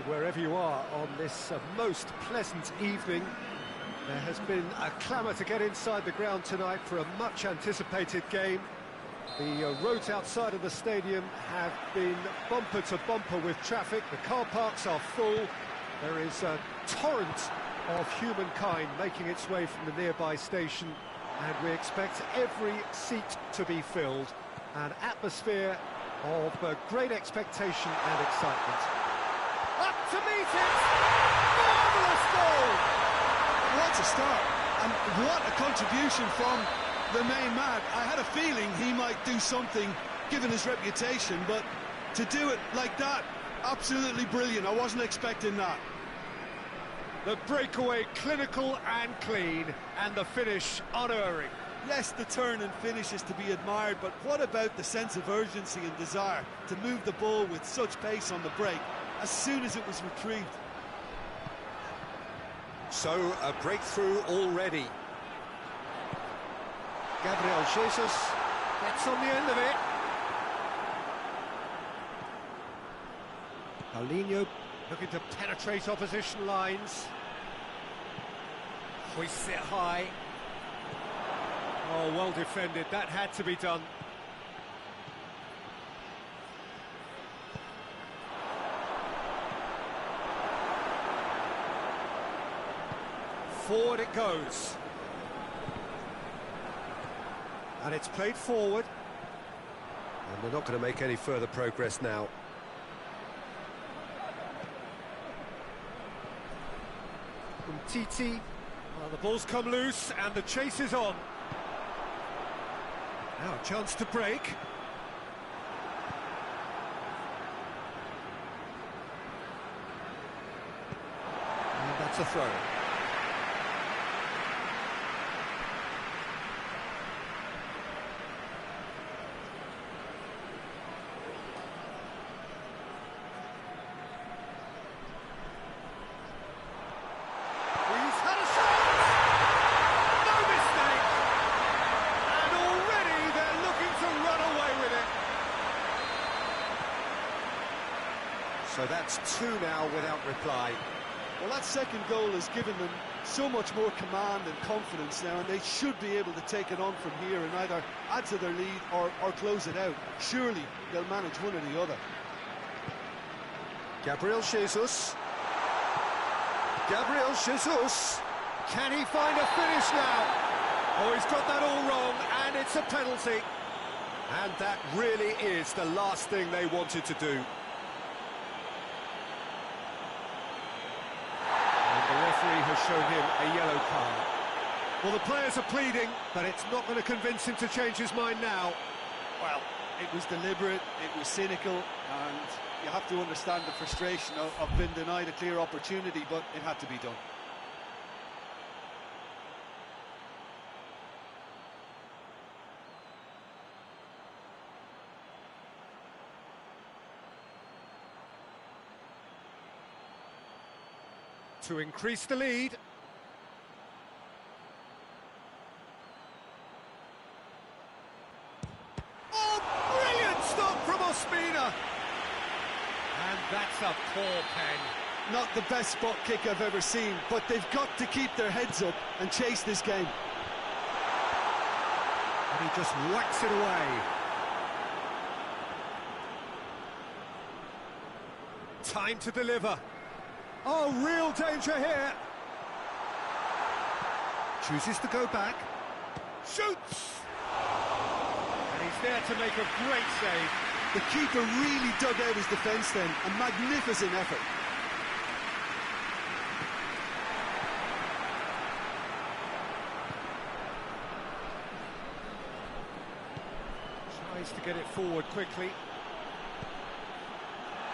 Wherever you are on this most pleasant evening, there has been a clamour to get inside the ground tonight for a much-anticipated game. The roads outside of the stadium have been bumper to bumper with traffic. The car parks are full. There is a torrent of humankind making its way from the nearby station, and we expect every seat to be filled. An atmosphere of great expectation and excitement. Up to meet it! Marvellous goal! What a start, and what a contribution from the main man. I had a feeling he might do something, given his reputation, but to do it like that, absolutely brilliant. I wasn't expecting that. The breakaway clinical and clean, and the finish unerring. Yes, the turn and finish is to be admired, but what about the sense of urgency and desire to move the ball with such pace on the break as soon as it was retrieved? So, a breakthrough already. Gabriel Jesus gets on the end of it. Paulinho looking to penetrate opposition lines. Hoists it high. Oh, well defended. That had to be done. Forward it goes. And it's played forward. And they're not going to make any further progress now. From Titi. Well, the ball's come loose and the chase is on. Now a chance to break. And that's a throw. So that's two now without reply. Well, that second goal has given them so much more command and confidence now, and they should be able to take it on from here and either add to their lead or close it out. Surely they'll manage one or the other. Gabriel Jesus. Gabriel Jesus. Can he find a finish now? Oh, he's got that all wrong, and it's a penalty. And that really is the last thing they wanted to do. The referee has shown him a yellow card. Well, the players are pleading, but it's not going to convince him to change his mind now. Well, it was deliberate, it was cynical, and you have to understand the frustration of being denied a clear opportunity, but it had to be done. To increase the lead. Oh, brilliant stop from Ospina! And that's a poor pen. Not the best spot kick I've ever seen, but they've got to keep their heads up and chase this game. And he just whacks it away. Time to deliver. Oh, real danger here. Chooses to go back. Shoots! And he's there to make a great save. The keeper really dug out his defence then. A magnificent effort. Tries to get it forward quickly.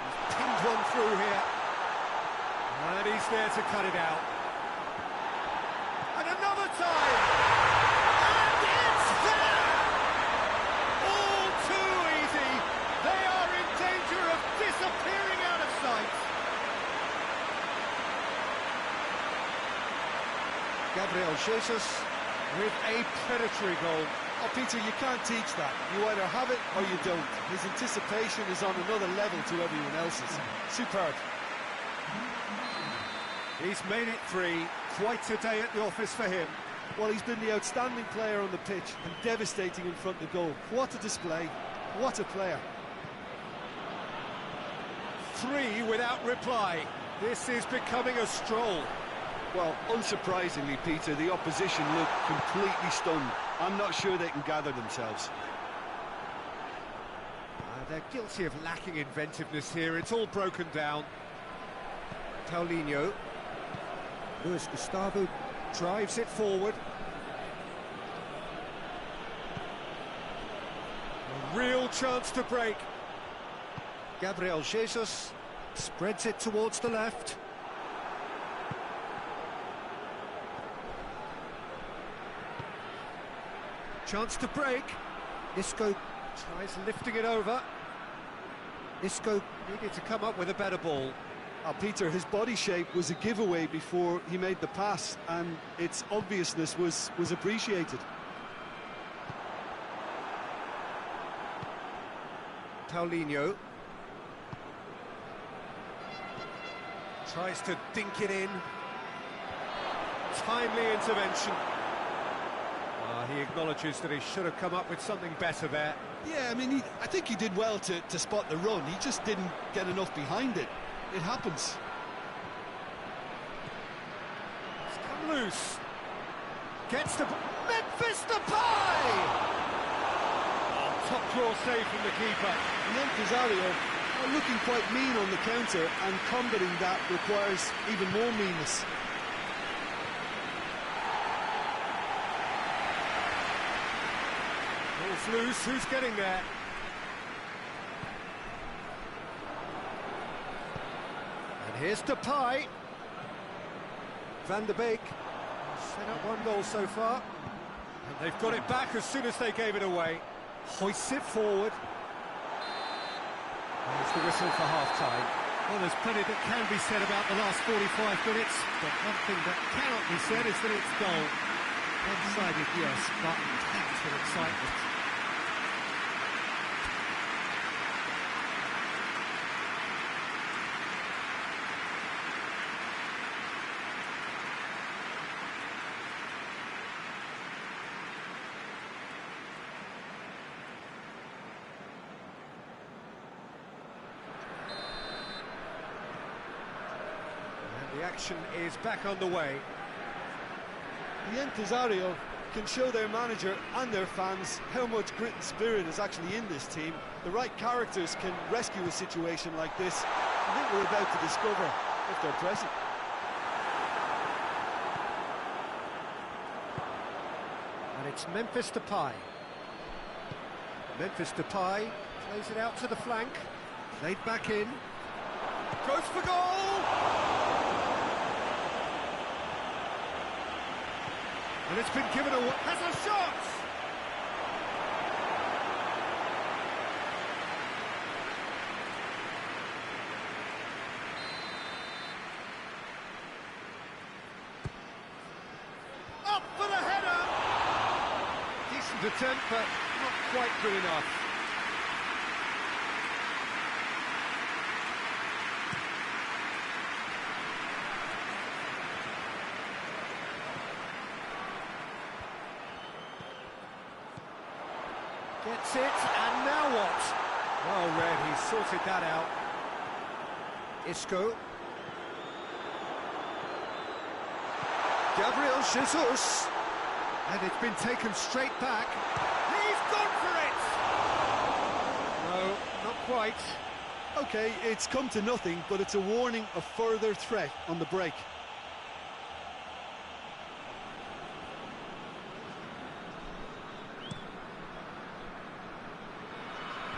He's pinned one through here. And he's there to cut it out. And another time! And it's there! All too easy. They are in danger of disappearing out of sight. Gabriel Jesus with a predatory goal. Oh, Peter, you can't teach that. You either have it or you don't. His anticipation is on another level to everyone else's. Superb. He's made it 3. Quite a day at the office for him. Well, he's been the outstanding player on the pitch and devastating in front of goal. What a display. What a player. 3 without reply. This is becoming a stroll. Well, unsurprisingly, Peter, the opposition look completely stunned. I'm not sure they can gather themselves. They're guilty of lacking inventiveness here. It's all broken down. Paulinho. Luis Gustavo drives it forward. A real chance to break. Gabriel Jesus spreads it towards the left. Chance to break. Isco tries lifting it over. Isco needed to come up with a better ball. Peter, his body shape was a giveaway before he made the pass, and its obviousness was appreciated. Paulinho tries to dink it in. Timely intervention. He acknowledges that he should have come up with something better there. Yeah, I mean, I think he did well to spot the run. He just didn't get enough behind it. It happens. It's come loose. Gets to Memphis Depay! Top draw save from the keeper. And then Pizarro are looking quite mean on the counter, and combating that requires even more meanness. Ball's loose, who's getting there? And here's Depay. Van der Beek set up 1 goal so far. And they've got it back as soon as they gave it away. Hoists it forward. There's the whistle for half-time. Well, there's plenty that can be said about the last 45 minutes, but one thing that cannot be said is that it's dull. One-sided, yes, but packed with excitement. The action is back on the way. The Pizarro can show their manager and their fans how much grit and spirit is actually in this team. The right characters can rescue a situation like this. I think we're about to discover if they're present. And it's Memphis Depay. Memphis Depay plays it out to the flank. Played back in. Goes for goal! And it's been given away. Has a shot! Up for the header! Decent attempt, but not quite good enough. Gets it, and now what? Well read, he sorted that out. Isco. Gabriel Jesus. And it's been taken straight back. He's gone for it! No, not quite. OK, it's come to nothing, but it's a warning of further threat on the break.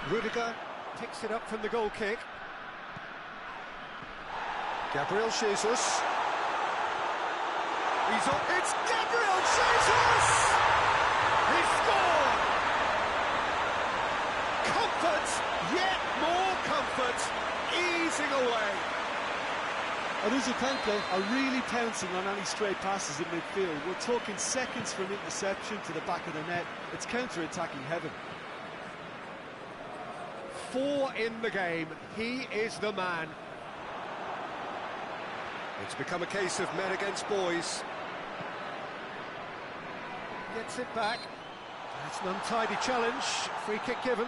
Rudiger picks it up from the goal kick. Gabriel Jesus. He's on. It's Gabriel Jesus! He scored! Comfort, yet more comfort, easing away. Aruzo are really pouncing on any stray passes in midfield. We're talking seconds from interception to the back of the net. It's counter-attacking heaven. 4 in the game. He is the man. It's become a case of men against boys. Gets it back. That's an untidy challenge. Free kick given.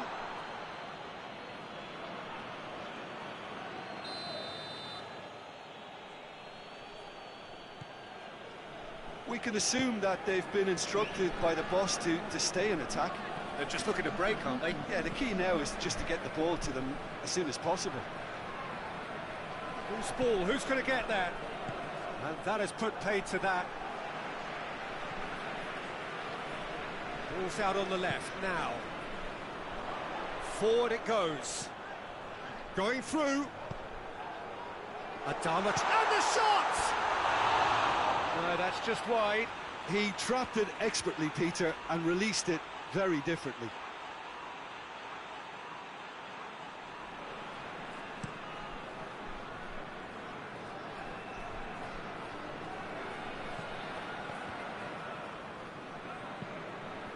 We can assume that they've been instructed by the boss to stay in attack. They're just looking to break, aren't they? Yeah, the key now is just to get the ball to them as soon as possible. Who's ball? Who's going to get that? And that has put paid to that. Ball's out on the left now. Forward it goes. Going through. Adama, and the shot! No, that's just wide. He trapped it expertly, Peter, and released it very differently.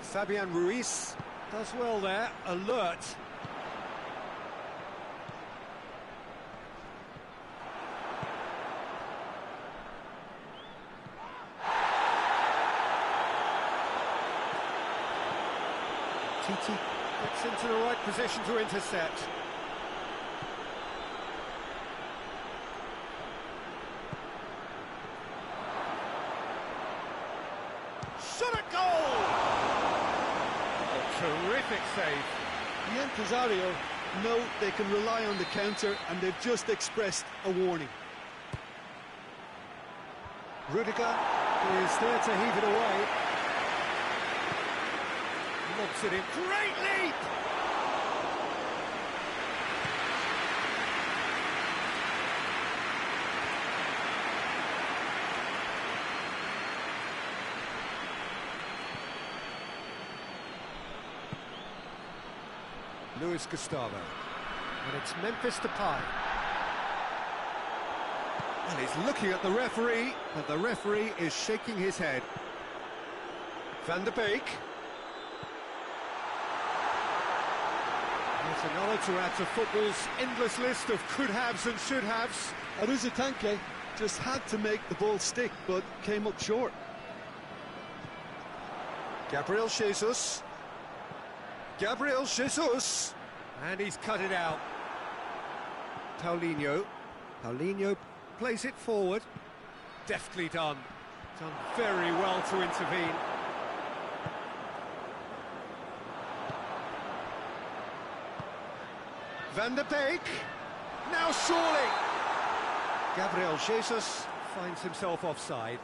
Fabian Ruiz does well there, alert. Titi gets into the right position to intercept. Shot at goal! Terrific save. The Empresario know they can rely on the counter, and they've just expressed a warning. Rudiger is there to heave it away. Lobs it in. Great leap! Luis Gustavo. And it's Memphis Depay. And he's looking at the referee, but the referee is shaking his head. Van der Beek. There's another to add to football's endless list of could-haves and should-haves. Aruzatanke just had to make the ball stick, but came up short. Gabriel Jesus. Gabriel Jesus. And he's cut it out. Paulinho. Paulinho plays it forward. Deftly done. Done very well to intervene. Van der Beek. Now surely. Gabriel Jesus finds himself offside.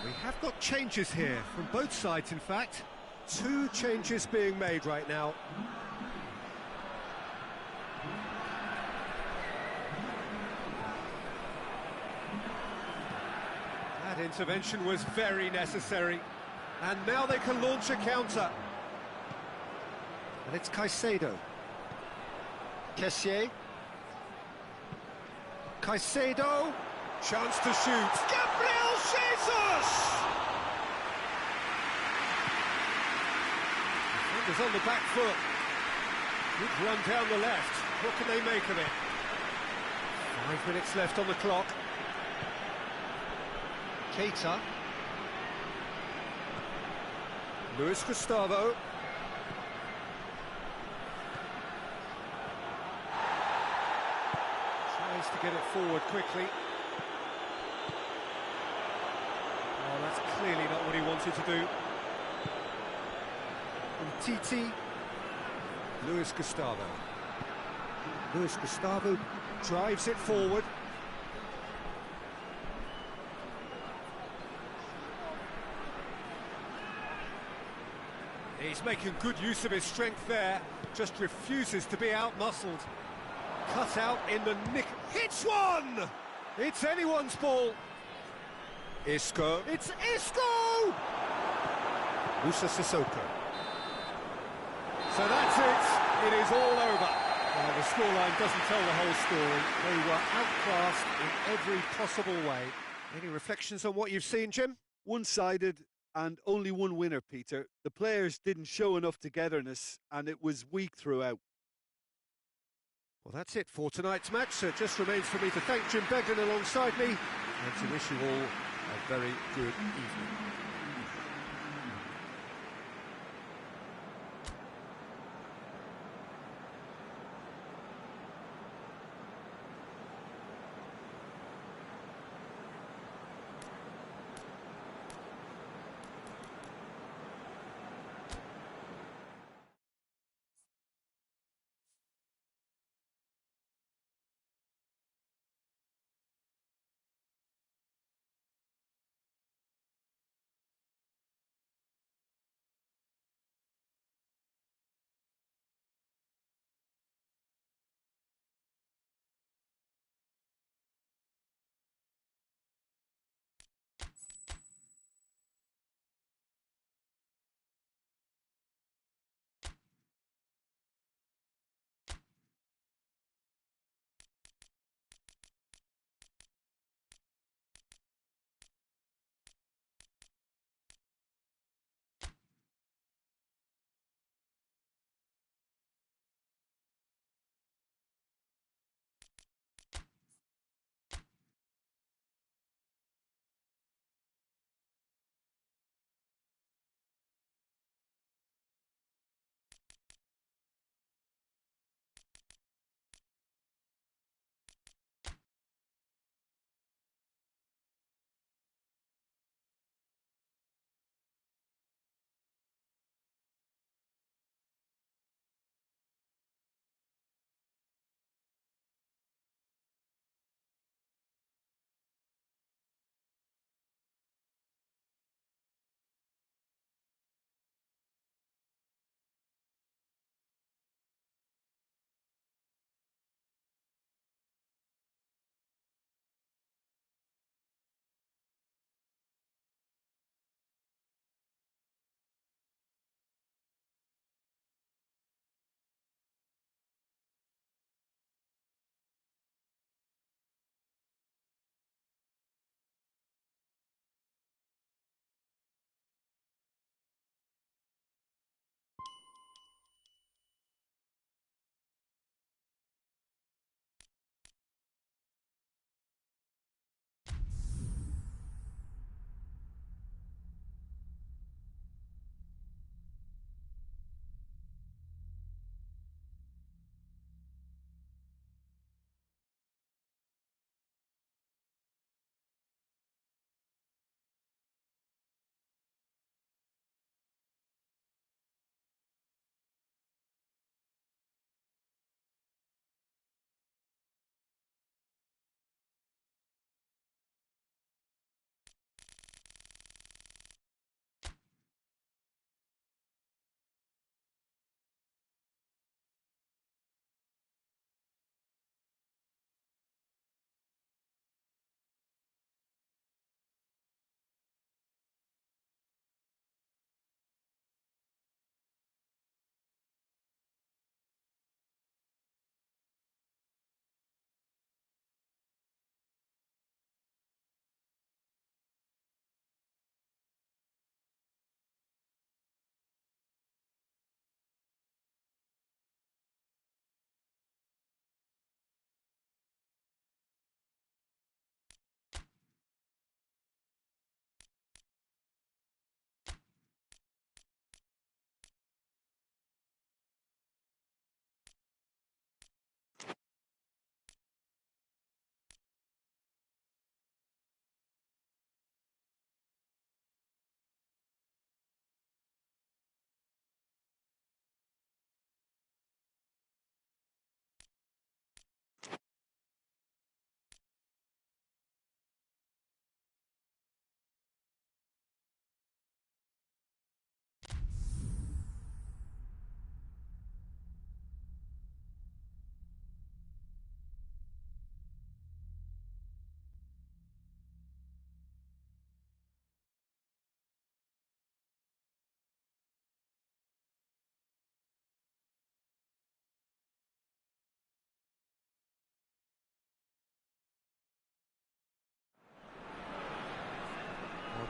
We have got changes here, from both sides in fact. 2 changes being made right now. That intervention was very necessary. And now they can launch a counter. And it's Caicedo. Kessié. Caicedo. Chance to shoot. Gabriel Jesus! Defenders on the back foot. Good run down the left. What can they make of it? 5 minutes left on the clock. Keita. Luis Gustavo. Tries to get it forward quickly. Oh, that's clearly not what he wanted to do. And Titi. Luis Gustavo. Luis Gustavo drives it forward. He's making good use of his strength there, just refuses to be out-muscled. Cut out in the nick. Hits one! It's anyone's ball. Isco. It's Isco! Musa Sissoko. So that's it. It is all over. Well, the scoreline doesn't tell the whole story. They were outclassed in every possible way. Any reflections on what you've seen, Jim? One-sided and only one winner, Peter. The players didn't show enough togetherness and it was weak throughout. Well, that's it for tonight's match. So it just remains for me to thank Jim Beglin alongside me and to wish you all a very good evening.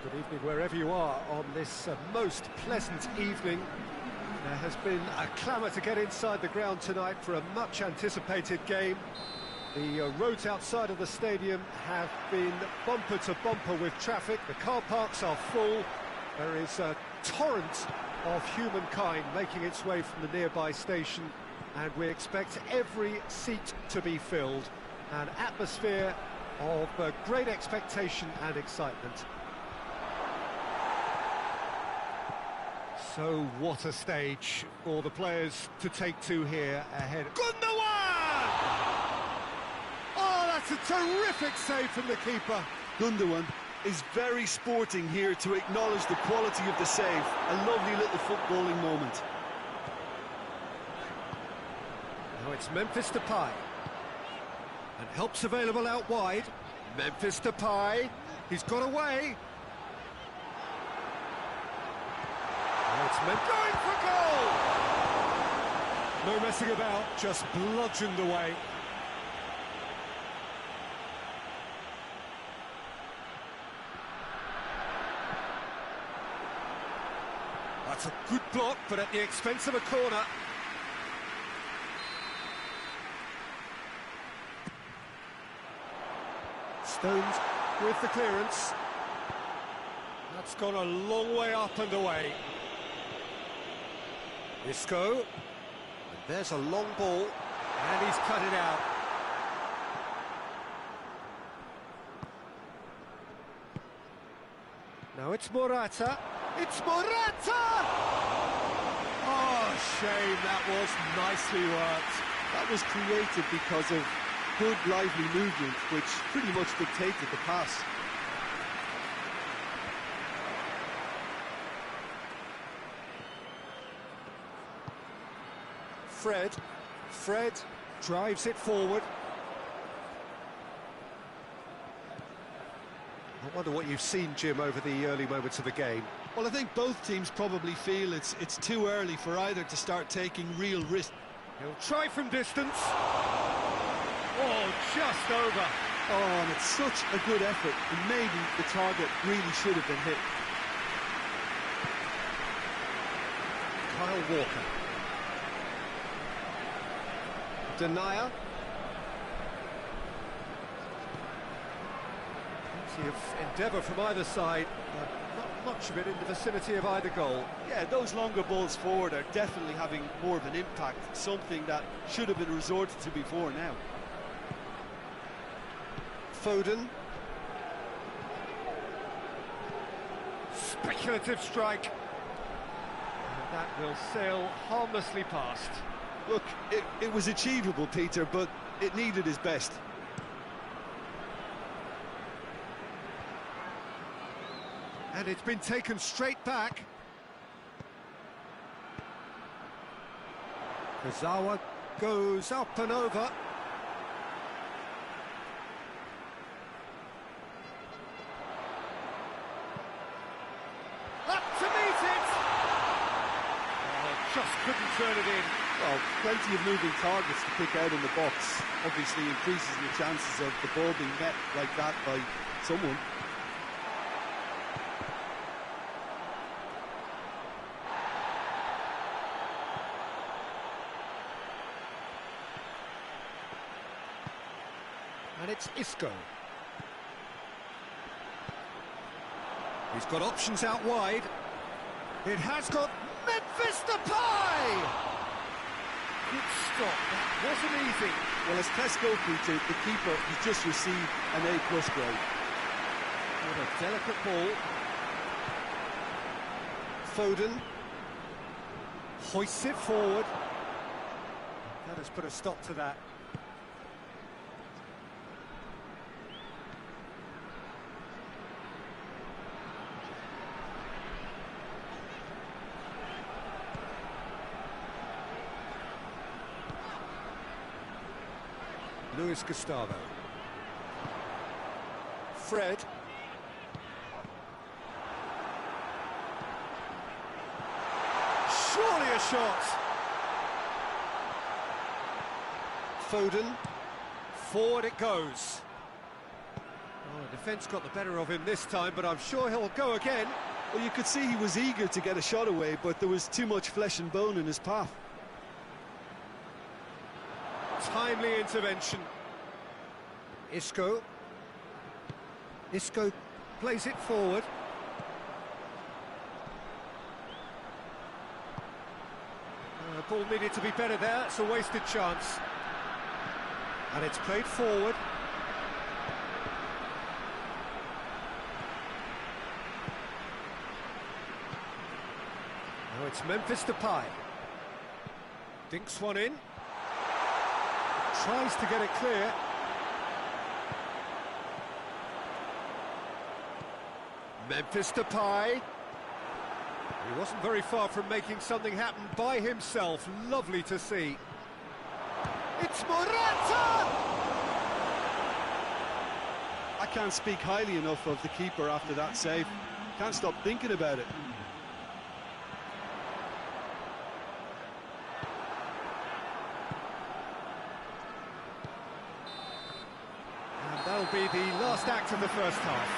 Good evening wherever you are on this most pleasant evening. There has been a clamour to get inside the ground tonight for a much anticipated game. The roads outside of the stadium have been bumper to bumper with traffic. The car parks are full. There is a torrent of humankind making its way from the nearby station, and we expect every seat to be filled. An atmosphere of great expectation and excitement. So what a stage for the players to take to here ahead. Gundogan! Oh, that's a terrific save from the keeper. Gundogan is very sporting here to acknowledge the quality of the save. A lovely little footballing moment. Now it's Memphis Depay. And help's available out wide. Memphis Depay. He's got away. Now it's Memphis going for goal. No messing about, just bludgeoned away. That's a good block, but at the expense of a corner. Stones with the clearance. That's gone a long way up and away. Isco. And there's a long ball, and he's cut it out. Now it's Morata. It's Morata! Oh, shame, that was nicely worked. That was created because of good, lively movement, which pretty much dictated the pass. Fred drives it forward. I wonder what you've seen, Jim, over the early moments of the game. Well, I think both teams probably feel it's too early for either to start taking real risk. He'll try from distance. Oh, just over. Oh, and it's such a good effort, and maybe the target really should have been hit. Kyle Walker. Denier. Plenty of endeavour from either side, but not much of it in the vicinity of either goal. Yeah, those longer balls forward are definitely having more of an impact, something that should have been resorted to before now. Foden. Speculative strike. And that will sail harmlessly past. Look, it was achievable, Peter, but it needed his best. And it's been taken straight back. Kazawa goes up and over. Up to meet it! Oh, just couldn't turn it in. Well, plenty of moving targets to pick out in the box. Obviously increases the chances of the ball being met like that by someone. And it's Isco. He's got options out wide. It has got Memphis Depay! Good stop, that wasn't easy. Well, as test goalkeeper, the keeper has just received an A+ grade. What a delicate ball. Foden hoists it forward. That has put a stop to that. Luis Gustavo. Fred. Surely a shot. Foden. Forward it goes. Oh, defence got the better of him this time, but I'm sure he'll go again. Well, you could see he was eager to get a shot away, but there was too much flesh and bone in his path. Timely intervention. Isco plays it forward. The ball needed to be better there. It's a wasted chance. And it's played forward. Now it's Memphis Depay. Dinks one in. Tries to get it clear. Memphis Depay. He wasn't very far from making something happen by himself. Lovely to see. It's Morata! I can't speak highly enough of the keeper after that save. Can't stop thinking about it. And that'll be the last act of the first half.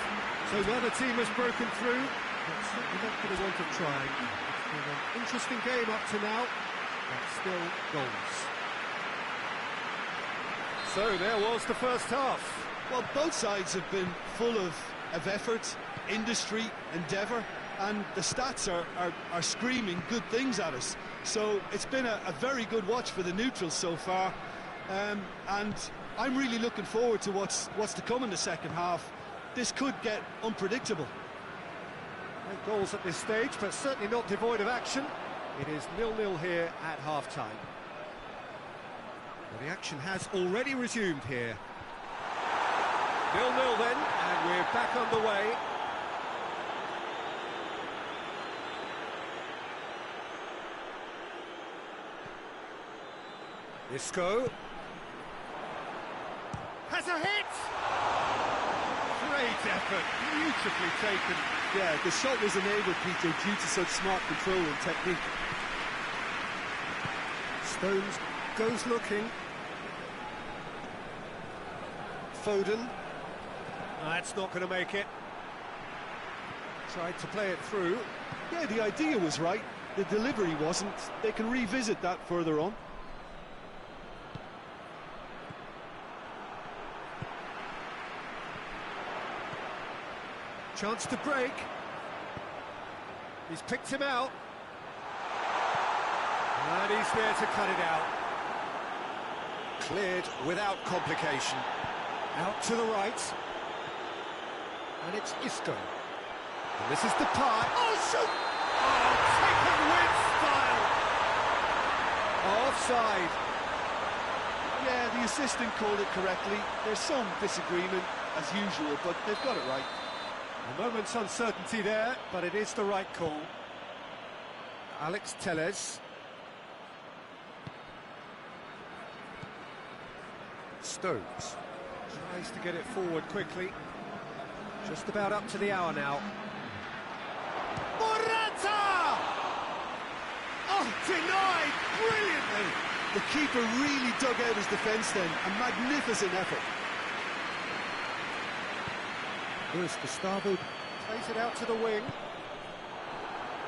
So now the team has broken through, but certainly not going to want to try. It's been an interesting game up to now, but still goals. So there was the first half. Well, both sides have been full of effort, industry, endeavour, and the stats are screaming good things at us. So it's been a very good watch for the neutrals so far, and I'm really looking forward to what's to come in the second half. This could get unpredictable. No goals at this stage, but certainly not devoid of action. It is 0-0 here at half-time. Well, the action has already resumed here. 0-0 then, and we're back underway. Isco has a hit! Great effort, beautifully taken. Yeah, the shot was enabled, Peter, due to such smart control and technique. Stones goes looking. Foden. That's not going to make it. Tried to play it through. Yeah, the idea was right. The delivery wasn't. They can revisit that further on. Chance to break. He's picked him out. And he's there to cut it out. Cleared without complication. Out to the right. And it's Isco. And this is Depay. Oh, shoot! Oh, taken with style. Offside. Yeah, the assistant called it correctly. There's some disagreement, as usual, but they've got it right. A moment's uncertainty there, but it is the right call. Alex Telles. Stones tries to get it forward quickly. Just about up to the hour now. Morata! Oh, denied brilliantly! The keeper really dug out his defence then. A magnificent effort. Luis Gustavo plays it out to the wing.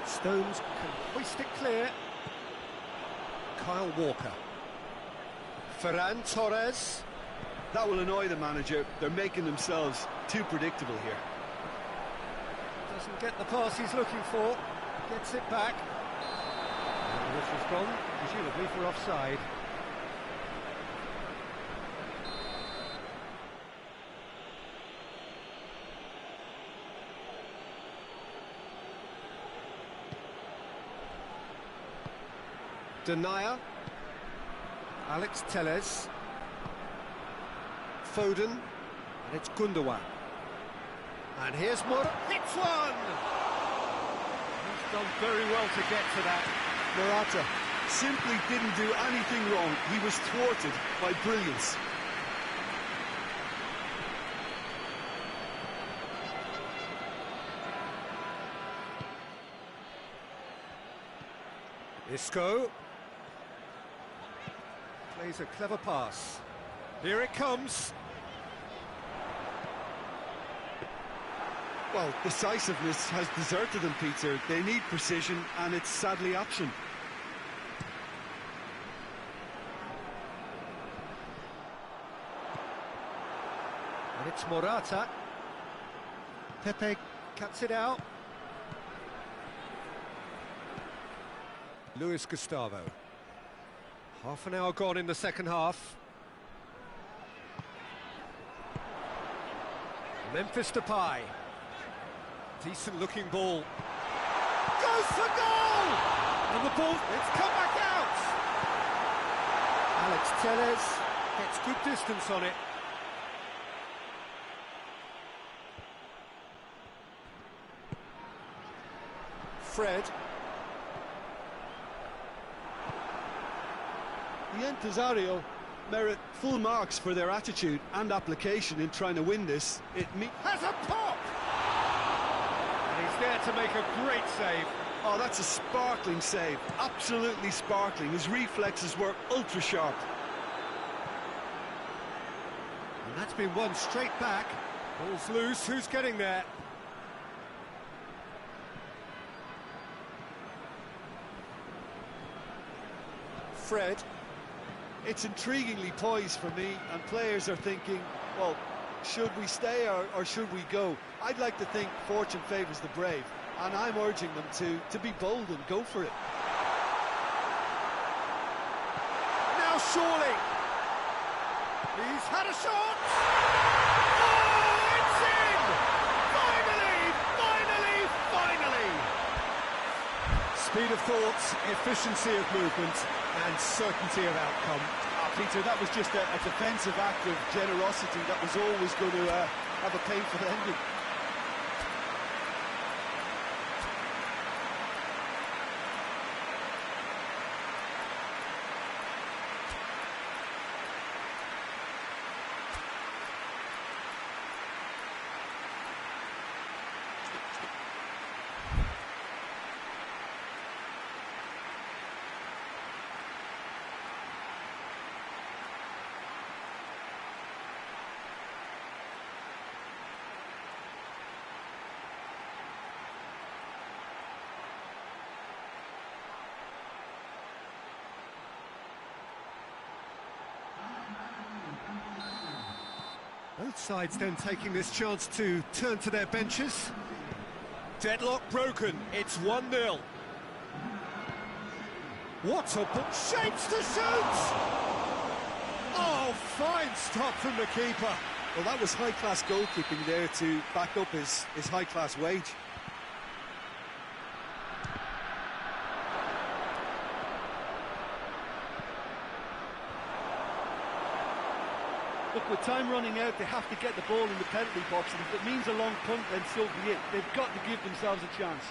Stones can hoist it clear. Kyle Walker. Ferran Torres. That will annoy the manager. They're making themselves too predictable here. Doesn't get the pass he's looking for. Gets it back. And the whistle's gone, presumably for offside. Denier. Alex Telles. Foden. And it's Gundogan. And here's Morata. Hits one! He's done very well to get to that. Morata simply didn't do anything wrong. He was thwarted by brilliance. Isco. Plays a clever pass. Here it comes. Well, decisiveness has deserted them, Peter. They need precision, and it's sadly absent. And it's Morata. Pepe cuts it out. Luis Gustavo. Half an hour gone in the second half. Memphis Depay. Decent looking ball. Goes for goal! And the ball, it's come back out! Alex Telles gets good distance on it. Fred. The Empresario merit full marks for their attitude and application in trying to win this. Has a pop! And he's there to make a great save. Oh, that's a sparkling save. Absolutely sparkling. His reflexes were ultra sharp. And that's been won straight back. Ball's loose, who's getting there? Fred. It's intriguingly poised for me, and players are thinking, well, should we stay or should we go? I'd like to think fortune favours the brave, and I'm urging them to be bold and go for it. Now surely! He's had a shot! Oh, it's in! Finally! Finally! Finally! Speed of thought, efficiency of movement, and certainty of outcome. Peter, that was just a defensive act of generosity that was always going to have a painful ending. Both sides then taking this chance to turn to their benches. Deadlock broken, it's 1-0. What a ball, shapes to shoot! Oh, fine stop from the keeper. Well, that was high-class goalkeeping there to back up his high-class wage. Look, with time running out, they have to get the ball in the penalty box, and if it means a long punt, then so be it. They've got to give themselves a chance.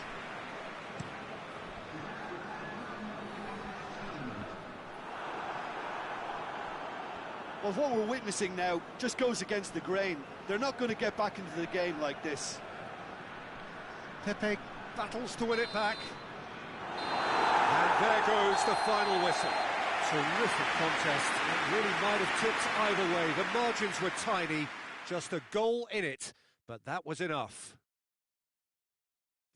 Well, what we're witnessing now just goes against the grain. They're not going to get back into the game like this. Pepe battles to win it back. And there goes the final whistle. Terrific contest. It really might have tipped either way. The margins were tiny, just a goal in it, but that was enough.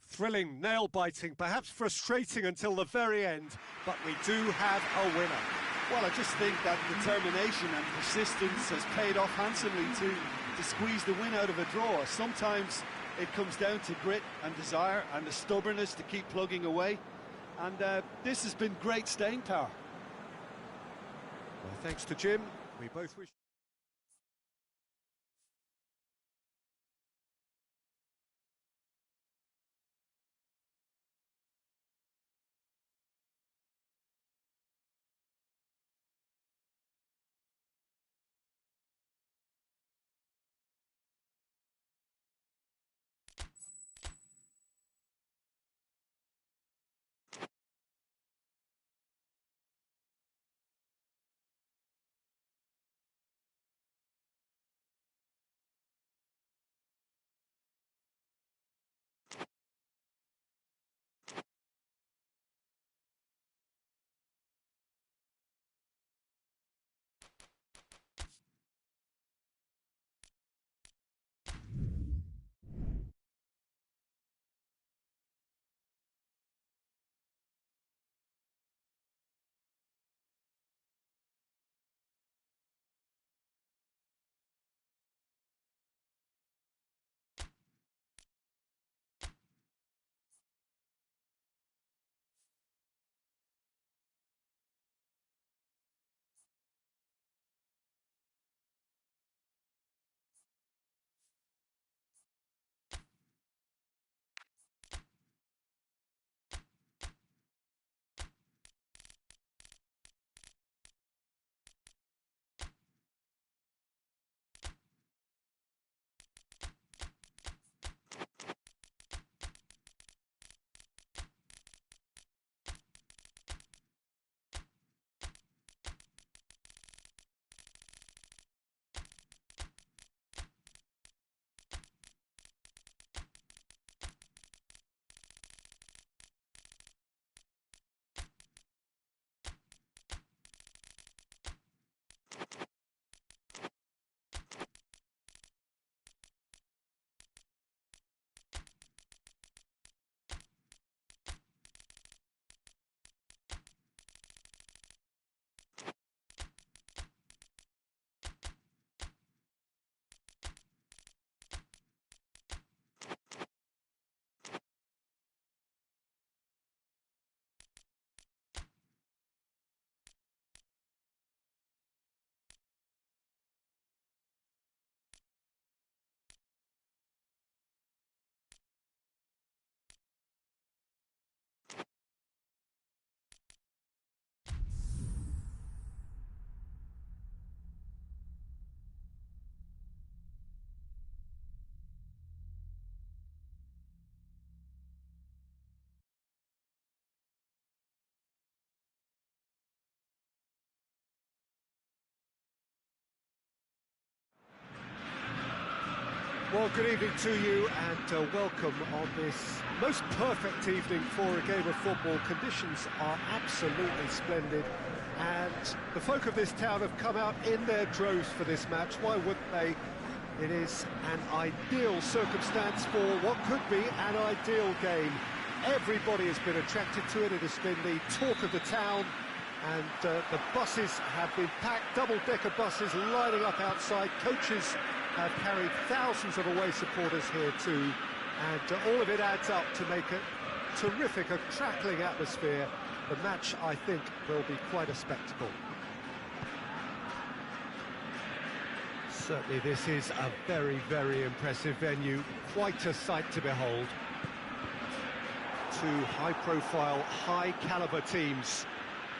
Thrilling, nail-biting, perhaps frustrating until the very end, but we do have a winner. Well, I just think that determination and persistence has paid off handsomely to squeeze the win out of a draw. Sometimes it comes down to grit and desire and the stubbornness to keep plugging away, and this has been great staying power. Well, thanks to Jim, we both wish... Well, good evening to you and welcome on this most perfect evening for a game of football. Conditions are absolutely splendid and the folk of this town have come out in their droves for this match. Why wouldn't they? It is an ideal circumstance for what could be an ideal game. Everybody has been attracted to it. It has been the talk of the town, and the buses have been packed, double-decker buses lining up outside. Coaches have carried thousands of away supporters here too, and all of it adds up to make a terrific, a crackling atmosphere. The match, I think, will be quite a spectacle. Certainly this is a very, very impressive venue, quite a sight to behold. Two high-profile, high-caliber teams.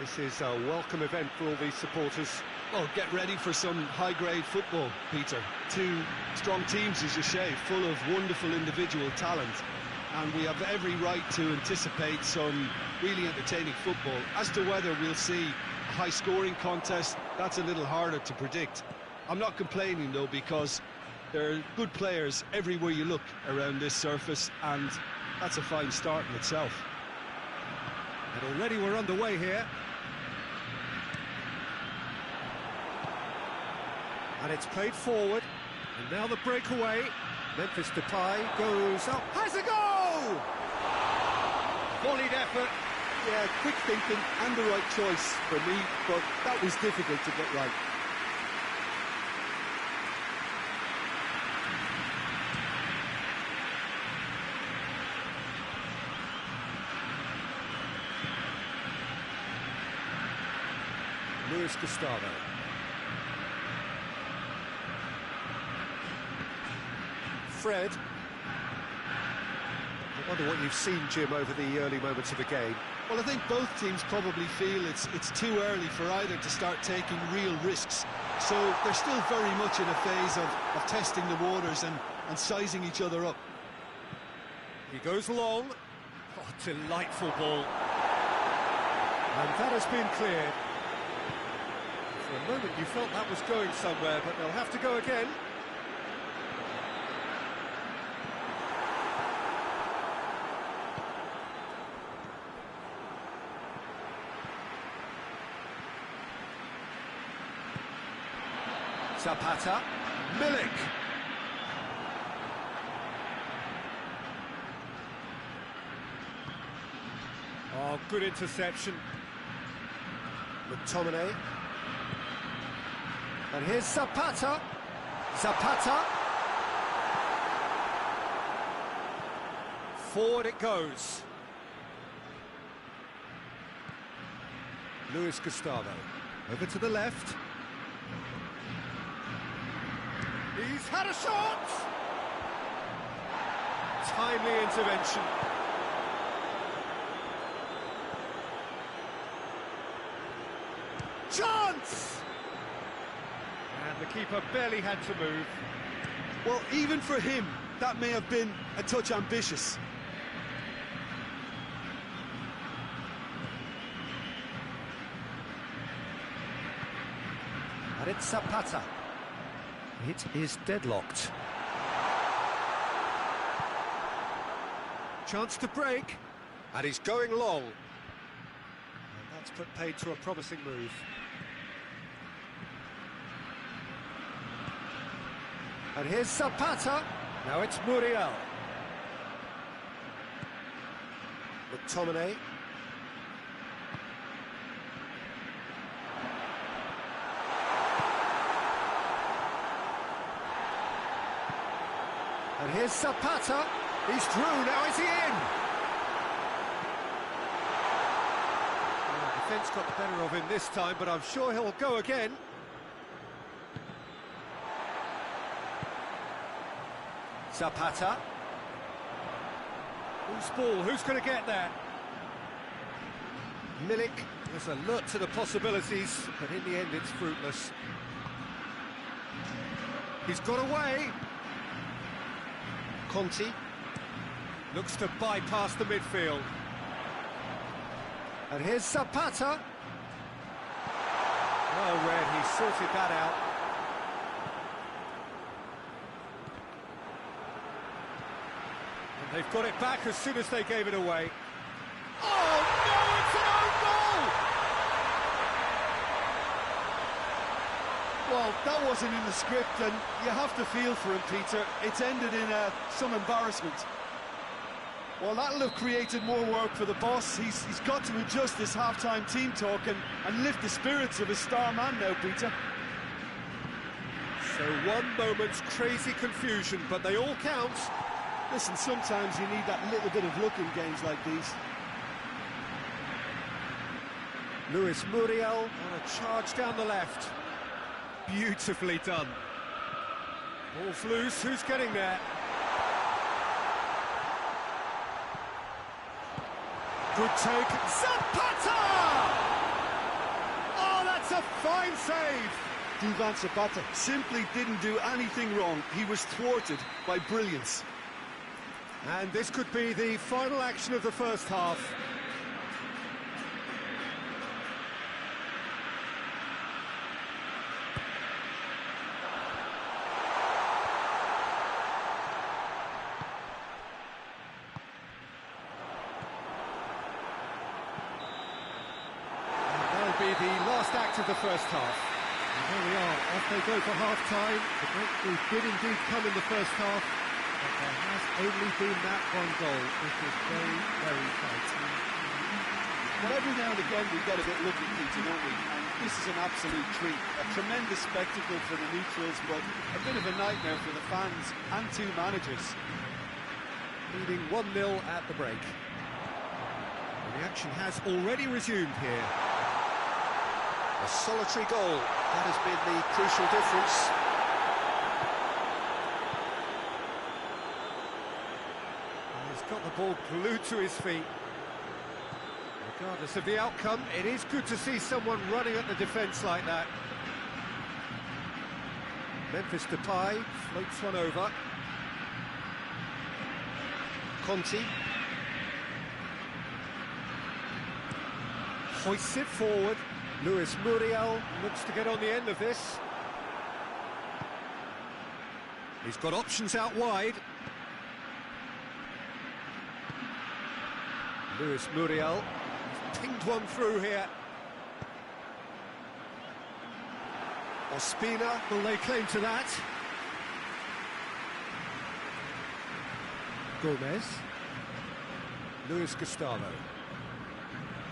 This is a welcome event for all these supporters. Well, get ready for some high-grade football, Peter. Two strong teams, as you say, full of wonderful individual talent. And we have every right to anticipate some really entertaining football. As to whether we'll see a high-scoring contest, that's a little harder to predict. I'm not complaining, though, because there are good players everywhere you look around this surface, and that's a fine start in itself. And already we're underway here. And it's played forward, and now the breakaway. Memphis Depay goes up, has a goal! Volleyed effort. Yeah, quick thinking and the right choice for me, but that was difficult to get right. Luis Gustavo. Fred. I wonder what you've seen, Jim, over the early moments of the game. Well, I think both teams probably feel it's too early for either to start taking real risks. So they're still very much in a phase of testing the waters and sizing each other up. He goes long. Oh, delightful ball. And that has been cleared. For a moment you felt that was going somewhere, but they'll have to go again. Zapata, Milik. Oh, good interception. McTominay. And here's Zapata. Zapata. Forward it goes. Luis Gustavo. Over to the left. He's had a shot! Timely intervention. Chance! And the keeper barely had to move. Well, even for him, that may have been a touch ambitious. And it's Zapata. It is deadlocked. Chance to break. And he's going long. And that's put paid to a promising move. And here's Zapata. Now it's Muriel. McTominay. And here's Zapata. He's through. Now is he in? Well, the defence got the better of him this time, but I'm sure he'll go again. Zapata. Who's ball? Who's going to get there? Milik was alert to the possibilities, but in the end it's fruitless. He's got away. Conti looks to bypass the midfield. And here's Zapata. Well read, he sorted that out. They've got it back as soon as they gave it away. Oh, no, it's an own goal! Well, that wasn't in the script, and you have to feel for him, Peter. It's ended in some embarrassment. Well, that'll have created more work for the boss. He's got to adjust this half-time team talk and lift the spirits of his star man now, Peter. So one moment's crazy confusion, but they all count. Listen, sometimes you need that little bit of luck in games like these. Luis Muriel on a charge down the left. Beautifully done. Ball's loose, who's getting there? Good take, Zapata! Oh, that's a fine save! Duvan Zapata simply didn't do anything wrong. He was thwarted by brilliance. And this could be the final action of the first half. That'll be the last act of the first half. And there we are, off they go for half-time. The breakthrough did indeed come in the first half, but there has only been that one goal, which was very, very tight. Well, every now and again we get a bit lucky, Peter, don't we? And this is an absolute treat. A tremendous spectacle for the neutrals, but a bit of a nightmare for the fans and two managers. Leading 1-0 at the break. The action has already resumed here. A solitary goal, that has been the crucial difference. And he's got the ball glued to his feet. Regardless of the outcome, it is good to see someone running at the defence like that. Memphis Depay floats one over. Conti. Hoists it forward. Luis Muriel looks to get on the end of this. He's got options out wide. Luis Muriel has pinged one through here. Ospina, will they claim to that? Gomez. Luis Gustavo.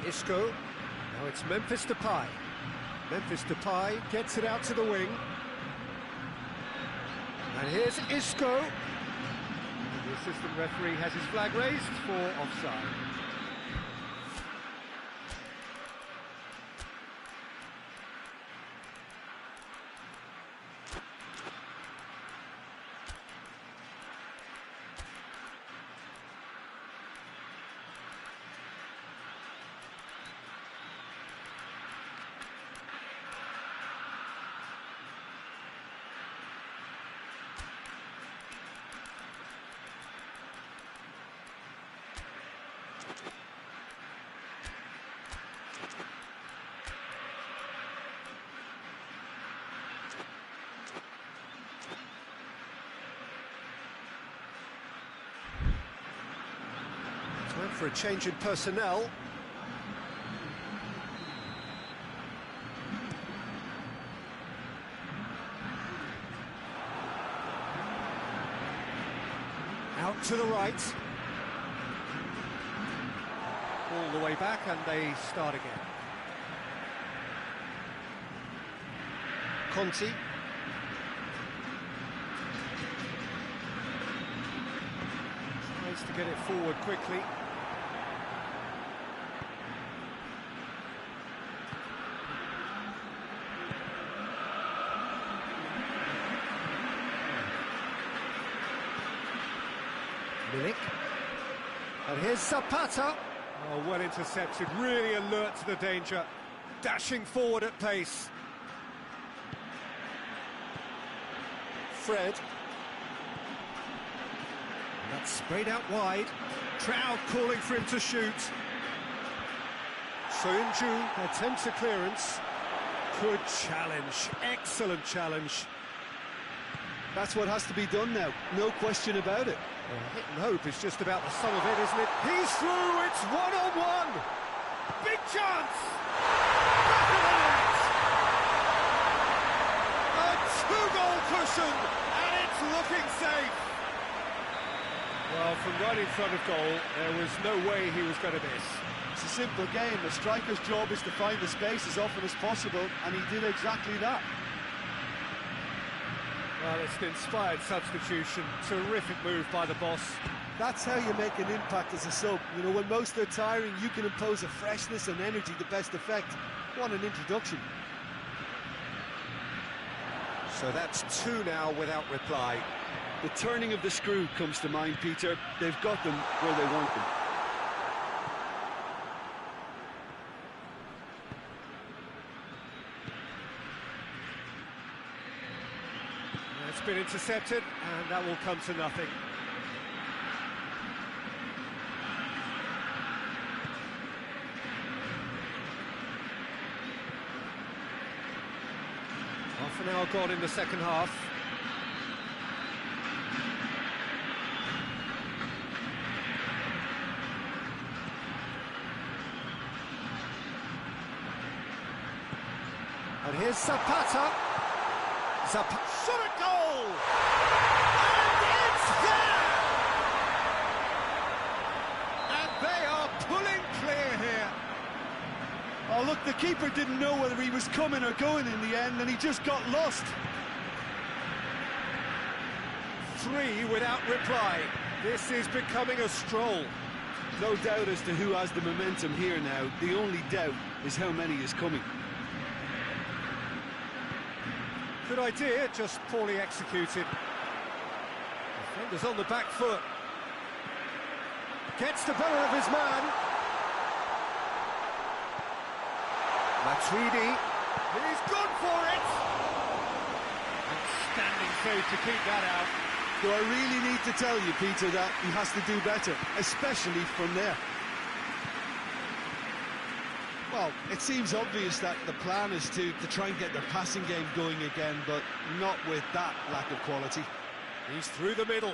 Isco. Now it's Memphis Depay. Memphis Depay gets it out to the wing. And here's Isco. And the assistant referee has his flag raised for offside. Time for a change in personnel. Out to the right. All the way back, and they start again. Conti. Tries to get it forward quickly. Milik. And here's Zapata. Oh, well intercepted, really alert to the danger. Dashing forward at pace. Fred. And that's sprayed out wide. Crowd calling for him to shoot. Soyuncu attempts a clearance. Good challenge, excellent challenge. That's what has to be done now, no question about it. Hit and hope is just about the sum of it, isn't it? He's through, it's one-on-one! Big chance! Back of the net! A two-goal cushion, and it's looking safe! Well, from right in front of goal, there was no way he was going to miss. It's a simple game. A striker's job is to find the space as often as possible, and he did exactly that. Well, it's an inspired substitution. Terrific move by the boss. That's how you make an impact as a sub. You know, when most are tiring, you can impose a freshness and energy to best effect. What an introduction. So that's two now without reply. The turning of the screw comes to mind, Peter. They've got them where they want them. It's been intercepted, and that will come to nothing. Half an hour gone in the second half. And here's Zapata. Shot at goal! And it's there! And they are pulling clear here. Oh, look, the keeper didn't know whether he was coming or going in the end, and he just got lost. Three without reply. This is becoming a stroll. No doubt as to who has the momentum here now. The only doubt is how many is coming. Good idea, just poorly executed. Defender's on the back foot. Gets the better of his man. Matuidi. He's gone for it. Outstanding save to keep that out. Do I really need to tell you, Peter, that he has to do better, especially from there? Well, it seems obvious that the plan is to try and get their passing game going again, but not with that lack of quality. He's through the middle.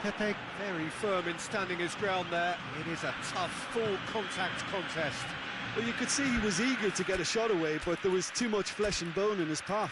Pepe very firm in standing his ground there. It is a tough, full-contact contest. Well, you could see he was eager to get a shot away, but there was too much flesh and bone in his path.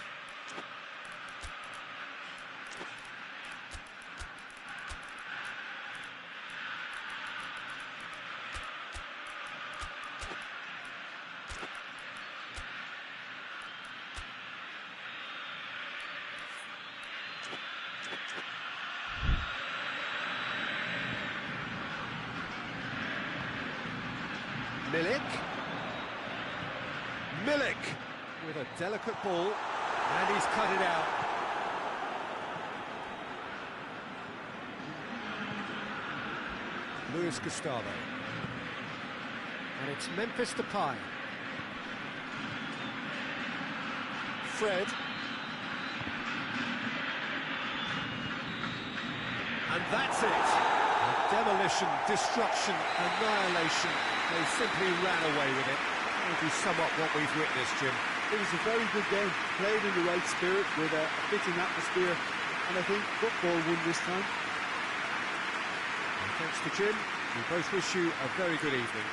Milik with a delicate ball, and he's cut it out. Luis Gustavo. And it's Memphis Depay. Fred. And that's it. Demolition, destruction, annihilation. They simply ran away with it. Maybe somewhat what we've witnessed, Jim. It was a very good game, played in the right spirit with a fitting atmosphere, and I think football won this time. And thanks to Jim, we both wish you a very good evening.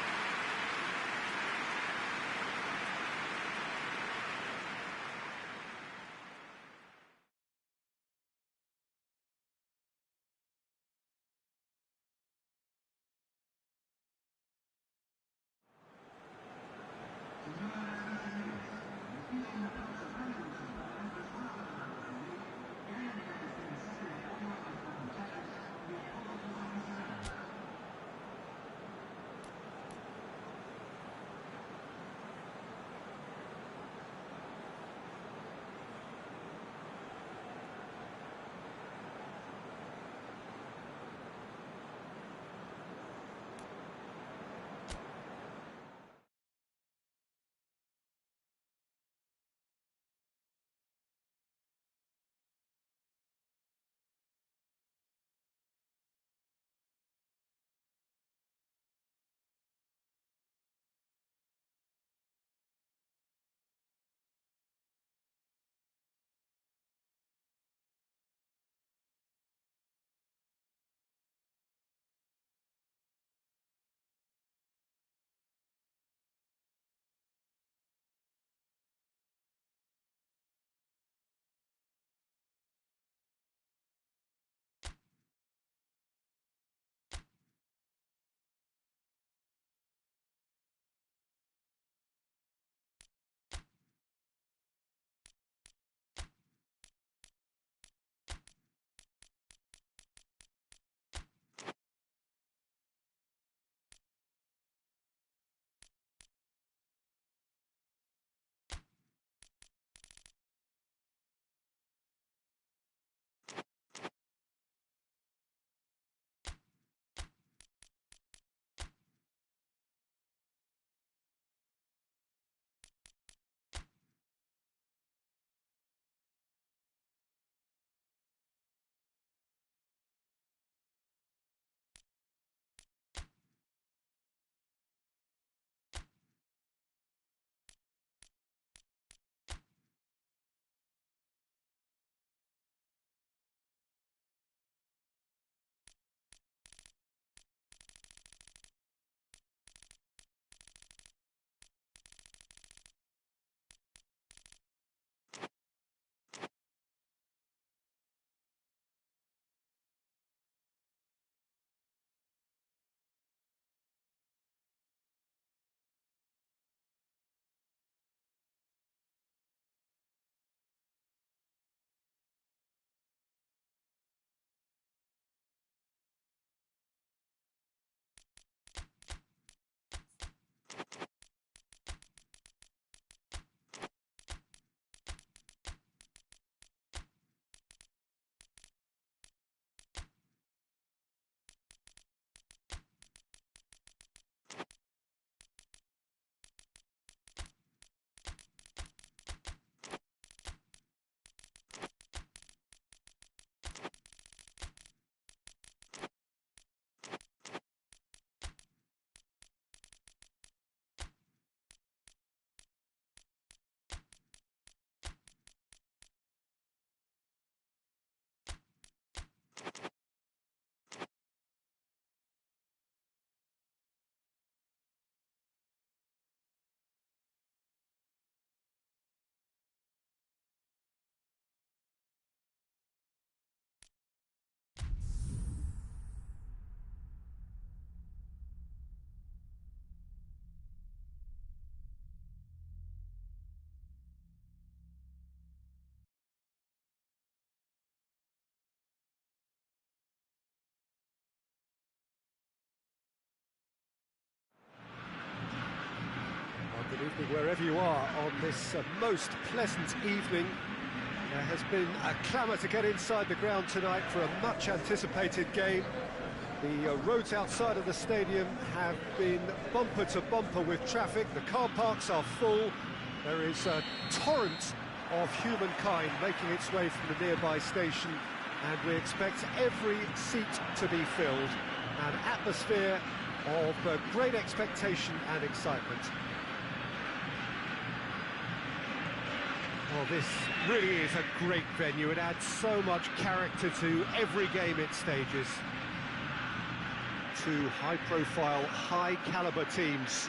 Evening wherever you are on this most pleasant evening. There has been a clamour to get inside the ground tonight for a much anticipated game. The roads outside of the stadium have been bumper to bumper with traffic. The car parks are full. There is a torrent of humankind making its way from the nearby station, and we expect every seat to be filled. An atmosphere of great expectation and excitement. Well, this really is a great venue. It adds so much character to every game it stages. Two high-profile, high-caliber teams.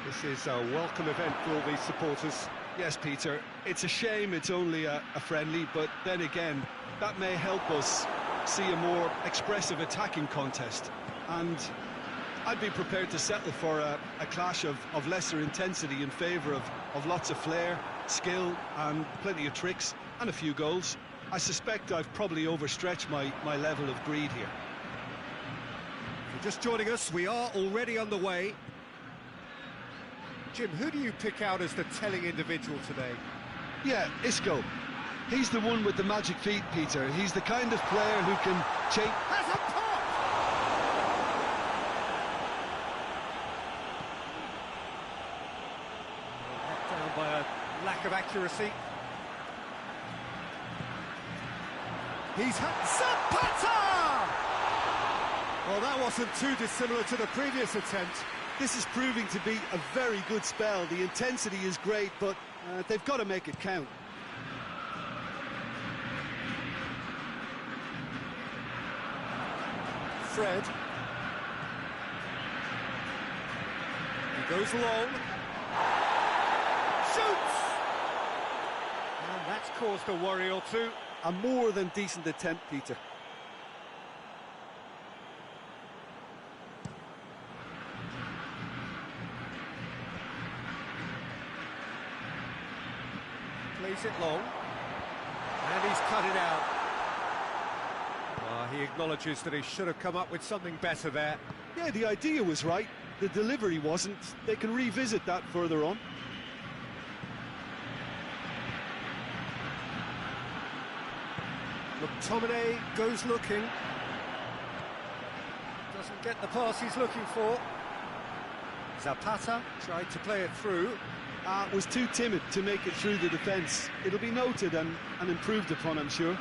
This is a welcome event for all these supporters. Yes, Peter, it's a shame it's only a friendly, but then again, that may help us see a more expressive attacking contest. And I'd be prepared to settle for a clash of lesser intensity in favour of lots of flair, skill and plenty of tricks and a few goals. I suspect I've probably overstretched my level of greed here. If you're just joining us, we are already underway. Jim, who do you pick out as the telling individual today? Yeah, Isco. He's the one with the magic feet, Peter. He's the kind of player who can change... Has a pop! Let down by a lack of accuracy. He's had Zapata! Well, that wasn't too dissimilar to the previous attempt. This is proving to be a very good spell. The intensity is great, but they've got to make it count. Fred. He goes long. Shoots! And that's caused a worry or two. A more than decent attempt, Peter. Plays it long. And he's cut it out. He acknowledges that he should have come up with something better there. Yeah, the idea was right. The delivery wasn't. They can revisit that further on. McTominay goes looking. Doesn't get the pass he's looking for. Zapata tried to play it through. Was too timid to make it through the defence. It'll be noted and improved upon, I'm sure.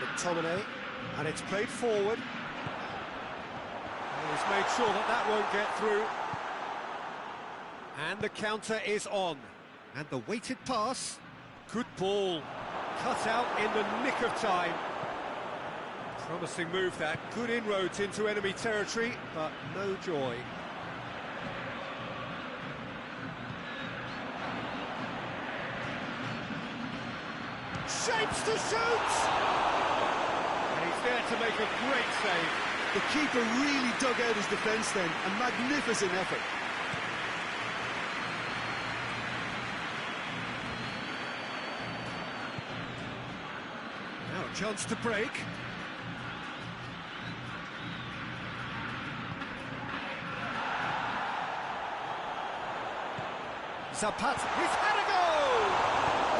McTominay, and it's played forward. And he's made sure that that won't get through. And the counter is on. And the weighted pass. Good ball. Cut out in the nick of time. Promising move that. Good inroads into enemy territory, but no joy. Shapes to shoot! And he's there to make a great save. The keeper really dug out his defence then. A magnificent effort. Now a chance to break. Zapata, he's had a go!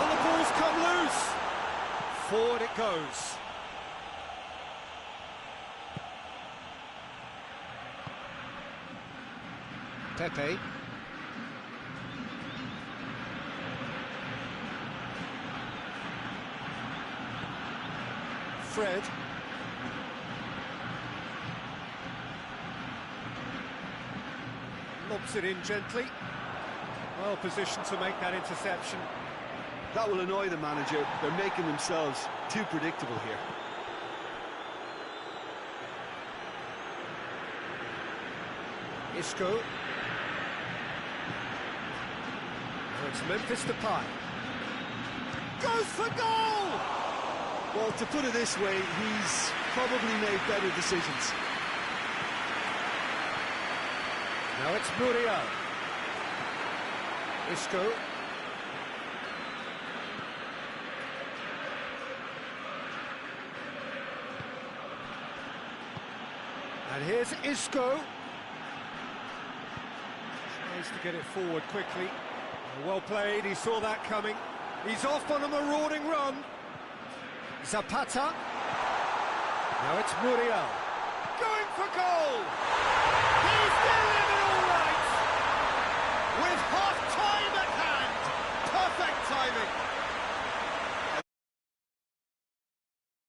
And the ball's come loose. Forward it goes. Pepe. Fred. Lobs it in gently. Well positioned to make that interception. That will annoy the manager. They're making themselves too predictable here. Isco. Now it's Memphis Depay. Goes for goal! Well, to put it this way, he's probably made better decisions. Now it's Murillo. Isco. And here's Isco. Tries to get it forward quickly. Well played, he saw that coming. He's off on a marauding run. Zapata. Now it's Muriel. Going for goal! He's delivered all right! With half-time at hand. Perfect timing.